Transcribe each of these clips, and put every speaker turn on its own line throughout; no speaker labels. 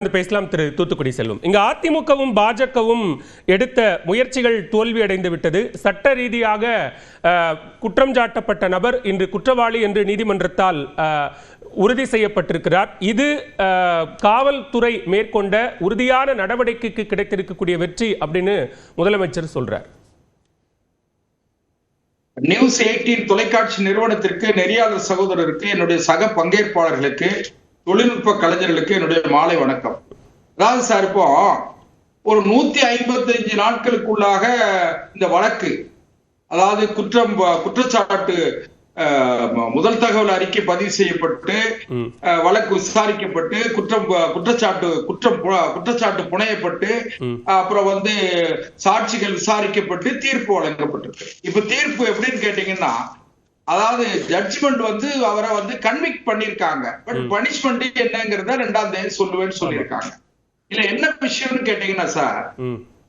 பேசலாம். திரு தூத்துக்குடி செல்வம், இங்க அதிமுகவும் பாஜகவும் எடுத்த முயற்சிகள் தோல்வி அடைந்து விட்டது. சட்ட ரீதியாக குற்றம் சாட்டப்பட்ட நபர் இன்று குற்றவாளி என்று நீதிமன்றத்தால் உறுதி செய்யப்பட்டிருக்கிறார். இது காவல்துறை மேற்கொண்ட உறுதியான நடவடிக்கைக்கு கிடைத்திருக்கக்கூடிய வெற்றி அப்படின்னு முதலமைச்சர் சொல்றார்.
நியூஸ் 18 தொலைக்காட்சி நிறுவனத்திற்கு, நெறியாளர் சகோதரருக்கு, என்னுடைய சக பங்கேற்பாளர்களுக்கு, தொழில்நுட்ப கலைஞர்களுக்கு என்னுடைய மாலை வணக்கம். அதாவது சார், இப்போ ஒரு 155 நாட்களுக்குள்ளாக இந்த வழக்கு, அதாவது குற்றச்சாட்டு முதல் தகவல் அறிக்கை பதிவு செய்யப்பட்டு வழக்கு விசாரிக்கப்பட்டு குற்றச்சாட்டு புனையப்பட்டு அப்புறம் சாட்சிகள் விசாரிக்கப்பட்டு தீர்ப்பு வழங்கப்பட்டிருக்கு. இப்ப தீர்ப்பு எப்படின்னு கேட்டீங்கன்னா, அதாவது ஜட்ஜ்மெண்ட் அவரை கன்விக்ட் பண்ணிருக்காங்க. பட் பனிஷ்மெண்ட் என்னங்கிறத 2ஆம் தேதி சொல்லுவேன்னு சொல்லியிருக்காங்க. இல்ல என்ன விஷயம்னு கேட்டீங்கன்னா சார்,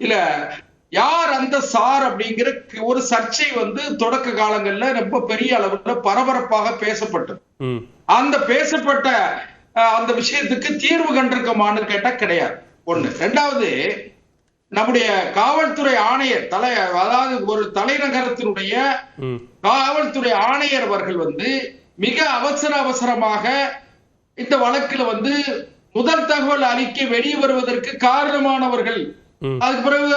இல்ல யார் அந்த சார் அப்படிங்கிற ஒரு சர்ச்சை தொடக்க காலங்கள்ல ரொம்ப பெரிய அளவுல பரபரப்பாக பேசப்பட்டது. அந்த பேசப்பட்ட அந்த விஷயத்துக்கு தீர்வு கண்டிருக்கமான்னு கேட்டா கிடையாது. ஒண்ணு. 2வது, நம்முடைய காவல்துறை ஆணையர் அதாவது ஒரு தலைநகரத்தினுடைய காவல்துறை ஆணையர் அவர்கள் மிக அவசரமாக இந்த வழக்குல முதல் தகவல் அறிக்கை வெளியே வருவதற்கு காரணமானவர்கள். அதுக்கு பிறகு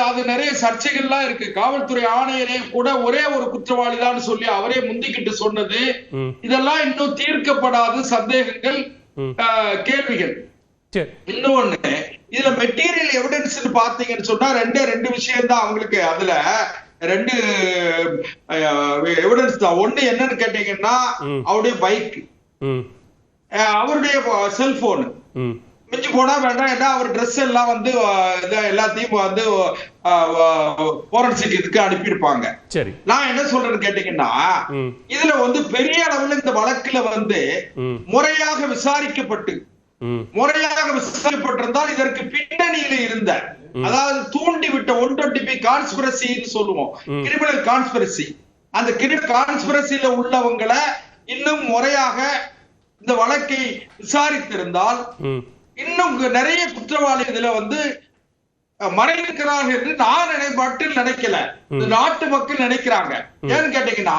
அது நிறைய சர்ச்சைகள்லாம் இருக்கு. காவல்துறை ஆணையரே கூட ஒரே ஒரு குற்றவாளி தான் சொல்லி அவரே முந்திக்கிட்டு சொன்னது, இதெல்லாம் இன்னும் தீர்க்கப்படாத சந்தேகங்கள், கேள்விகள். இன்னொன்னு, இதுல மெட்டீரியல் எவிடன்ஸ் பாத்தீங்கன்னு சொன்னா ரெண்டு விஷயம் தான் அவங்களுக்கு. அதுல 2 எவிடன்ஸ் தான். ஒண்ணு என்னன்னு கேட்டீங்கன்னா, அவருடைய பைக், அவருடைய செல்போன், மிஞ்சி போனா வேண்டாம், ஏன்னா அவர் ட்ரெஸ் எல்லாம் எல்லாத்தையும் போரன்சிக் இதுக்கு அனுப்பியிருப்பாங்க. சரி, நான் என்ன சொல்றேன்னு கேட்டீங்கன்னா, இதுல பெரிய அளவுல இந்த வழக்குல முறையாக விசாரிக்கப்பட்டிருந்தால் இதற்கு பின்னணியில இருந்த, அதாவது தூண்டிவிட்ட 120 கான்ஸ்பிரசின்னு சொல்லுவோம், கிரிமினல் கான்ஸ்பிரசி, அந்த கிரிமினல் கான்ஸ்பிரசில உள்ளவங்களை இன்னும் முறையாக இந்த வழக்கை விசாரித்திருந்தால் இன்னும் நிறைய குற்றவாளி இதுல மறைந்திருக்கிறார்கள் என்று நான் நினைக்கல, நாட்டு மக்கள் நினைக்கிறாங்க. ஏன்னு கேட்டீங்கன்னா,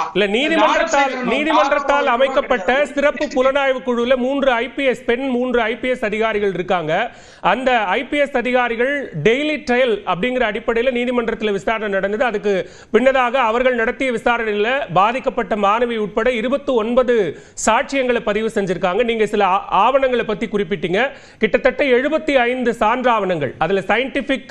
நீதிமன்றத்தால் அமைக்கப்பட்ட சிறப்பு புலனாய்வு குழுல 3 ஐபிஎஸ் பெண் 3 ஐபிஎஸ் அதிகாரிகள் இருக்காங்க. அந்த ஐபிஎஸ் அதிகாரிகள் டெய்லி ட்ரையல் அப்படிங்கிற அடிப்படையில் நீதிமன்றத்தில் விசாரணை நடந்தது. அதுக்கு பின்னதாக அவர்கள் நடத்திய விசாரணையில் பாதிக்கப்பட்ட மாணவி உட்பட 29 சாட்சியங்களை பதிவு செஞ்சிருக்காங்க. நீங்க சில ஆவணங்களை பத்தி குறிப்பிட்டீங்க. கிட்டத்தட்ட 75 சான்றாவணங்கள், அதுல சயின்டிபிக்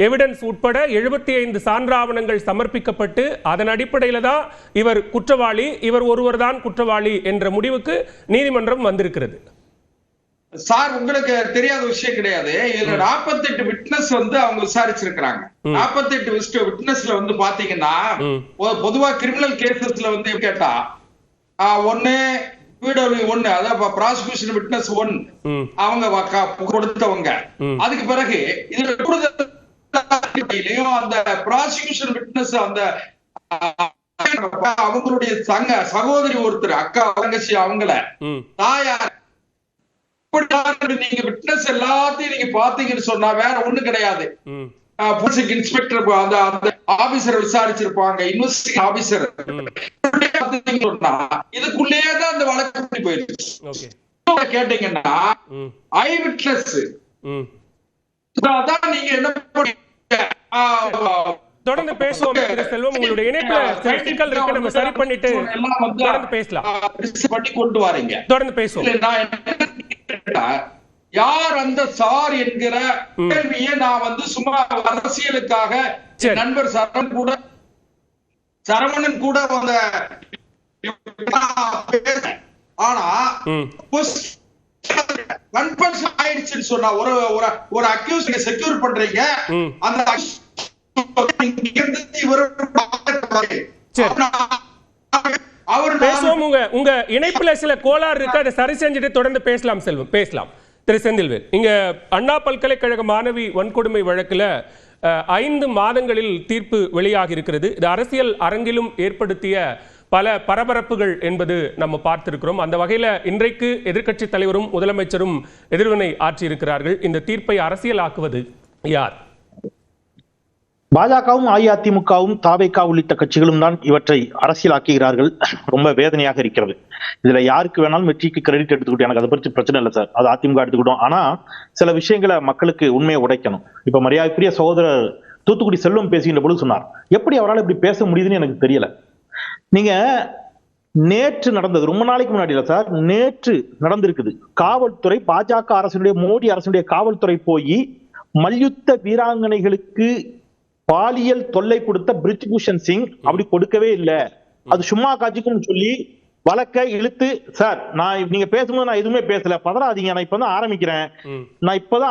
எவிடன்ஸ் உட்பட 75 சான்றாவணங்கள் சமர்ப்பிக்கப்பட்டு அதன் அடிப்படையில் தான் இவர் குற்றவாளி, இவர் ஒருவர் தான் குற்றவாளி என்ற முடிவுக்கு நீதிமன்றம் வந்திருக்கிறது.
சார், உங்களுக்கு தெரியாத விஷயம் கிடையாது. இதுல 48 விட்னஸ் அவங்க விசாரிச்சிருக்காங்க. 48 விட்னஸ்ல பாத்தீங்கன்னா, பொதுவா கிரிமினல் கேசஸ்ல கேட்டா, ஒண்ணு PW1, அதாவது ப்ராசிக்யூஷன் விட்னஸ் 1, அவங்க கொடுத்தவங்க. அதுக்கு பிறகு இதுல அந்த ப்ராசிக்யூஷன் விட்னஸ் அவங்களுடைய சகோதரி ஒருத்தர், அக்கா தங்கச்சி, அவங்கள தாயார், நீங்க விட்னஸ் எல்லாத்தையும் நீங்க பாத்தீங்கன்னு சொன்னா வேற ஒண்ணு கிடையாது. போலீஸ் இன்ஸ்பெக்டர் அந்த ஆபீசர் விசாரிச்சிருப்பாங்க, இன்வெஸ்டிகேஷன் ஆபீசர். இதுக்குள்ளேயே தான் அந்த வழக்கு போயிருச்சு. கேட்டீங்கன்னா ஐ விட்னஸ் அதான். நீங்க என்ன
தொடர்ந்து பேசுவோம் செல்வம். உங்களுடைய இணைப்புல சிக்கல் இருக்கு, நம்ம சரி பண்ணிட்டு தொடர்ந்து பேசலாம்.
பண்ணி கொண்டு வரீங்க, தொடர்ந்து
பேசுவோம்.
யார் அந்த சார் என்கிற கேள்வியை நான் சும்மா அரசியலுக்காக நண்பர் சரவணன் கூட ஆனா கன்ஃபர்மேஷன் ஆயிடுச்சுன்னு சொன்னா, ஒரு அக்யூஸ் செக்யூர் பண்றீங்க, அந்த
உங்க இணைப்புல சில கோளாறு இருக்கு, அதை சரி செஞ்சுட்டு தொடர்ந்து பேசலாம் செல்வம், பேசலாம். திரு செந்தில்வேல், இங்க அண்ணா பல்கலைக்கழக மாணவி வன்கொடுமை வழக்குல 5 மாதங்களில் தீர்ப்பு வெளியாகி இருக்கிறது. இது அரசியல் அரங்கிலும் ஏற்படுத்திய பல பரபரப்புகள் என்பது நம்ம பார்த்திருக்கிறோம். அந்த வகையில இன்றைக்கு எதிர்க்கட்சி தலைவரும் முதலமைச்சரும் எதிர்வினை ஆற்றியிருக்கிறார்கள். இந்த தீர்ப்பை அரசியலாக்குவது யார்?
பாஜகவும் அஇஅதிமுகவும் தாவேகா உள்ளிட்ட கட்சிகளும் தான் இவற்றை அரசியலாக்குகிறார்கள். ரொம்ப வேதனையாக இருக்கிறது. இதுல யாருக்கு வேணாலும் வெற்றிக்கு கிரெடிட் எடுத்துக்கிட்டோம், எனக்கு அதை பற்றி பிரச்சனை இல்லை சார். அது அதிமுக எடுத்துக்கிட்டோம். ஆனா சில விஷயங்களை மக்களுக்கு உண்மையை உடைக்கணும். இப்ப மரியாதைக்குரிய சகோதரர் தூத்துக்குடி செல்வம் பேசுகின்ற பொழுது சொன்னார், எப்படி அவரால் இப்படி பேச முடியுதுன்னு எனக்கு தெரியல. நீங்க நேற்று நடந்தது, ரொம்ப நாளைக்கு முன்னாடி இல்ல சார், நேற்று நடந்திருக்குது. காவல்துறை, பாஜக அரசுடைய, மோடி அரசுடைய காவல்துறை போய் மல்யுத்த வீராங்கனைகளுக்கு பாலியல் தொல்லை கொடுத்த பிரிஜ்பூஷன் சிங் அப்படி கொடுக்கவே இல்லை, அது சும்மா காட்சிக்குன்னு சொல்லி வழக்கை இழுத்து, சார் நான் நீங்க பேசும்போது நான் எதுவுமே பேசல, பதறாதீங்க, நான் இப்பதான்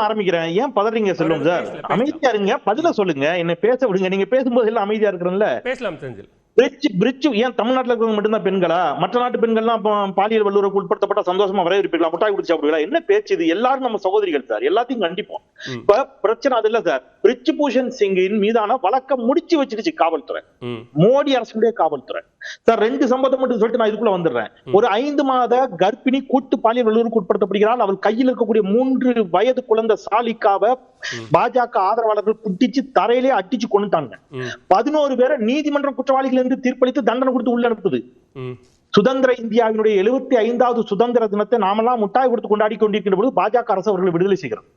ஆரம்பிக்கிறேன், ஏன் பதறீங்க செல்வம் சார், அமைதியா இருங்க, பதில சொல்லுங்க, என்ன பேச விடுங்க, நீங்க பேசும்போது எல்லாம் அமைதியா இருக்கிறேன்ல.
பேசலாம் செந்தில்.
பிரிட்ஜ் ஏன் தமிழ்நாட்டில் இருக்கிறவங்க மட்டும்தான் பெண்களா? மற்ற நாட்டு பெண்கள்லாம் பாலியல் வல்லுறவுக்கு உட்படுத்தப்பட்ட சந்தோஷமா வரவேற்பீங்களா? முட்டாய் குடிச்சு சாப்பிடுவீங்களா? என்ன பேச்சு இது? எல்லாரும் நம்ம சகோதரிகள் சார், எல்லாத்தையும் கண்டிப்போம். இப்ப பிரச்சனை அது இல்ல சார். பிரிஜ்பூஷன் சிங்கின் மீதான வழக்கம் முடிச்சு வச்சிருச்சு காவல்துறை, மோடி அரசுடைய காவல்துறை சார். 2 சம்பவம் மட்டும் சொல்லிட்டு நான் இதுக்குள்ள வந்துடுறேன். ஒரு 5 மாத கர்ப்பிணி கூட்டு பாலியல் வல்லுறவுக்கு உட்படுத்தப்படுகிறாள். அவள் கையில் இருக்கக்கூடிய 3 வயது குழந்தை சாலிகாவை பாஜக ஆதரவாளர்கள் புட்டிச்சு தரையிலே அடிச்சு கொண்டுட்டாங்க. 11 பேரை நீதிமன்ற குற்றவாளிகள் என்று தீர்ப்பளித்து தண்டனை கொடுத்து உள்ள அனுப்புது. சுதந்திர இந்தியாவினுடைய 75வது சுதந்திர தினத்தை நாமெல்லாம் முட்டாய் கொடுத்து கொண்டாடி கொண்டிருக்கின்ற பொழுது பாஜக அரசு அவர்களை விடுதலை செய்கிறோம்.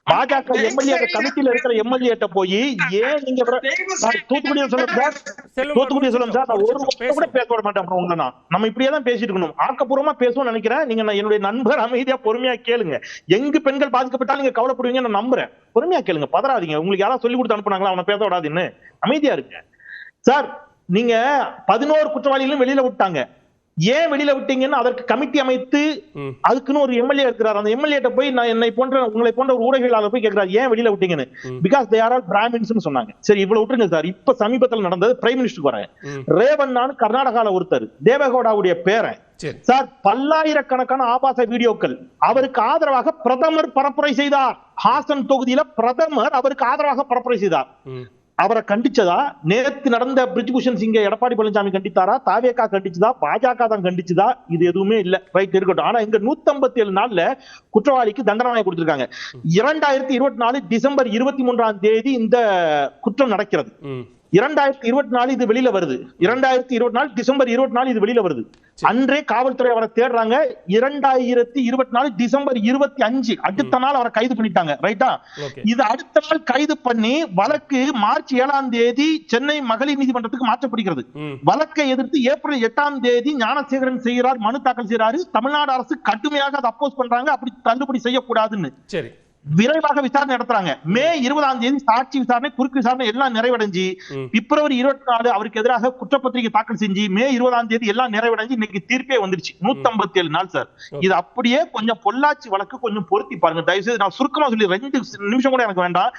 பாஜக எம்எல்ஏ கமிட்டியில இருக்கிற எம்எல்ஏ போய் ஏன் நீங்க தூத்துக்குடியை சொல்லுங்க சார், நான் ஒரு வார்த்தை கூட பேச விட மாட்டேன் உங்களை. நம்ம இப்படியே தான் பேசிட்டு இருக்கணும், ஆக்கப்பூர்வமா பேசணும்னு நினைக்கிறேன். நீங்க என்னுடைய நண்பர், அமைதியா பொறுமையா கேளுங்க. எங்கு பெண்கள் பாதிக்கப்பட்டாலும் நீங்க கவலைப்படுவீங்க, நான் நம்புறேன். பொறுமையா கேளுங்க, பதறாதீங்க. உங்களுக்கு யாராவது சொல்லி கொடுத்து அனுப்புனாங்களா அவனை பேச விடாதுன்னு? அமைதியா இருங்க சார். நீங்க 11 குற்றவாளிகளும் வெளியில விட்டாங்க. ஏன் வெளியில விட்டீங்கன்னு அதற்கு கமிட்டி அமைத்து அதுக்குன்னு ஒரு எம்எல்ஏ இருக்கிறார். அந்த எம்எல்ஏ போய் நான் உங்களை போன்ற ஒரு ஊடகங்களாளர் போய் கேட்கிறார், ஏன் வெளியில விட்டீங்கன்னு. Because they are all Brahmins சொன்னாங்க. சரி, இவ்வளவு விட்டுருங்க சார். இப்ப சமீபத்தில் நடந்தது, பிரைம் மினிஸ்டருக்கு வரேன். ரேவண்ணான்னு கர்நாடகால ஒருத்தர், தேவேகவுடாவுடைய பேரன் சார், பல்லாயிரக்கணக்கான ஆபாச வீடியோக்கள் அவருக்கு ஆதரவாக பிரதமர் பரப்புரை செய்தார். ஹாசன் தொகுதியில பிரதமர் அவருக்கு ஆதரவாக பரப்புரை செய்தார். அவரை கண்டிச்சதா? நேற்று நடந்த பிரிஜ்பூஷன் சிங்கை எடப்பாடி பழனிசாமி கண்டித்தாரா? தாவேகா கண்டிச்சதா? பாஜக தான் கண்டிச்சதா? இது எதுவுமே இல்ல. ரைட், இருக்கட்டும். ஆனா இங்க 157 நாள்ல குற்றவாளிக்கு தண்டனை கொடுத்திருக்காங்க. 2024 டிசம்பர் 23ஆம் தேதி இந்த குற்றம் நடக்கிறது. 2024 இது வெளியில வருது. 2024 டிசம்பர் 24 இது வெளியில வருது. அன்றே காவல்துறை அவரை தேடுறாங்க. 2024 டிசம்பர் 25 அடுத்த நாள் அவரை கைது பண்ணிட்டாங்க. ரைட்டா? இது அடுத்த நாள் கைது பண்ணி வழக்கு மார்ச் 7ஆம் தேதி சென்னை மகளிர் நீதிமன்றத்துக்கு மாற்றப்படுகிறது. வழக்கை எதிர்த்து ஏப்ரல் 8ஆம் தேதி ஞானசேகரன் செய்கிறார், மனு தாக்கல் செய்யறாரு. தமிழ்நாடு அரசு கடுமையாக அதை அப்போஸ் பண்றாங்க, அப்படி தள்ளுபடி செய்யக்கூடாதுன்னு. சரி, விரைவாக விசாரணை நடத்துறாங்க. மே 20ஆம் தேதி சாட்சி விசாரணை, குறுக்கு விசாரணை எல்லாம் நிறைவடைஞ்சு பிப்ரவரி 24 அவருக்கு எதிராக குற்றப்பத்திரிகை தாக்கல் செஞ்சு மே 20ஆம் தேதி எல்லாம் நிறைவடைஞ்சு இன்னைக்கு தீர்ப்பே வந்துருச்சு. 157 நாள் சார். இது அப்படியே கொஞ்சம் பொள்ளாச்சி வழக்கு கொஞ்சம் பொருத்தி பாருங்க தயவு செய்து. நான் சுருக்கமா சொல்லி 2 நிமிஷம் கூட எனக்கு வேண்டாம்.